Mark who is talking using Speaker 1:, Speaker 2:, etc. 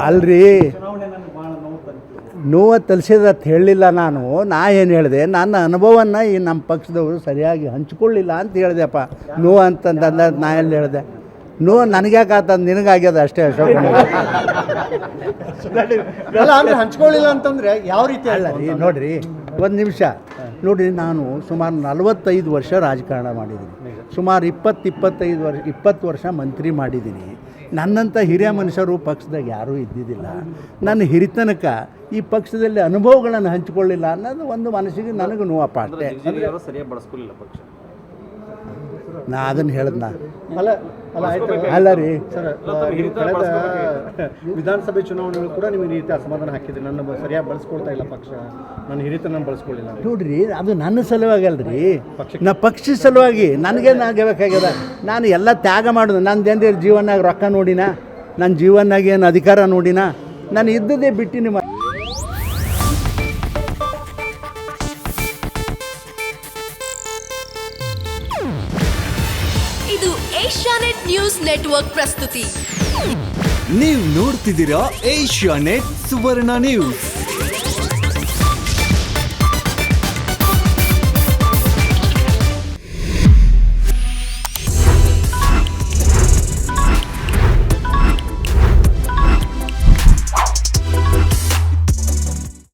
Speaker 1: ಅಲ್ರಿ ನೋವು ತಲಿಸಿದತ್ ಹೇಳಲಿಲ್ಲ ನಾನು ಏನು ಹೇಳಿದೆ ನನ್ನ ಅನುಭವವನ್ನು ಈ ನಮ್ಮ ಪಕ್ಷದವರು ಸರಿಯಾಗಿ ಹಂಚ್ಕೊಳ್ಳಿಲ್ಲ ಅಂತ ಹೇಳಿದೆಪ್ಪ ನೋವು ಅಂತಂದ ನಾ ಎಲ್ಲಿ ಹೇಳಿದೆ ನೋವು ನನಗ್ಯಾಕಾತಂದು ನಿನಗಾಗ್ಯದ ಅಷ್ಟೇ ಅಶೋಕ್
Speaker 2: ಹಂಚ್ಕೊಳ್ಳಿಲ್ಲ ಅಂತಂದ್ರೆ ಯಾವ ರೀತಿ
Speaker 1: ಅಲ್ಲ ರೀ ನೋಡಿರಿ ಒಂದು ನಿಮಿಷ ನೋಡಿರಿ ನಾನು ಸುಮಾರು 45 ವರ್ಷ ರಾಜಕಾರಣ ಮಾಡಿದ್ದೀನಿ ಸುಮಾರು 20 ವರ್ಷ ಮಂತ್ರಿ ಮಾಡಿದ್ದೀನಿ ನನ್ನಂಥ ಹಿರಿಯ ಮನುಷ್ಯರು ಪಕ್ಷದಾಗ ಯಾರೂ ಇದ್ದಿದ್ದಿಲ್ಲ ನನ್ನ ಹಿರಿತನಕ ಈ ಪಕ್ಷದಲ್ಲಿ ಅನುಭವಗಳನ್ನು ಹಂಚಿಕೊಳ್ಳಿಲ್ಲ ಅನ್ನೋದು ಒಂದು ಮನಸ್ಸಿಗೆ ನನಗೂ ನೋವಪ್ಪ ಅಷ್ಟೇ ನಾ ಅದನ್ನು ಹೇಳ್ದ ಅಲ್ಲ ರೀ
Speaker 2: ಸರ್ ಕಳೆದ ವಿಧಾನಸಭೆ ಚುನಾವಣೆಗಳು ಕೂಡ ನೀವು ಈ ರೀತಿ ಅಸಮಾಧಾನ ಹಾಕಿದ್ರಿ ನನ್ನ ಸರಿಯಾಗಿ ಬಳಸ್ಕೊಳ್ತಾ ಇಲ್ಲ ಪಕ್ಷ ನನ್ನ ಹಿರಿತನ ಬಳಸ್ಕೊಳ್ಳಿಲ್ಲ
Speaker 1: ನೋಡ್ರಿ ಅದು ನನ್ನ ಸಲುವಾಗಿ ಅಲ್ರಿ ನಾ ಪಕ್ಷದ ಸಲುವಾಗಿ ನನಗೇನಾಗಬೇಕಾಗ್ಯದ ನಾನು ಎಲ್ಲ ತ್ಯಾಗ ಮಾಡೋದು ನಂದೇನು ಜೀವನಾಗ ರೊಕ್ಕ ನೋಡಿನ ನನ್ನ ಜೀವನಾಗ ಏನು ಅಧಿಕಾರ ನೋಡಿನ ನಾನು ಇದ್ದದೇ ಬಿಟ್ಟಿನಿ
Speaker 3: ಇದು ಏಷ್ಯಾನೆಟ್ ನ್ಯೂಸ್ ನೆಟ್ವರ್ಕ್ ಪ್ರಸ್ತುತಿ.
Speaker 4: ನೀವು ನೋಡ್ತಿದ್ದೀರಾ ಏಷ್ಯಾನೆಟ್ ಸುವರ್ಣ ನ್ಯೂಸ್.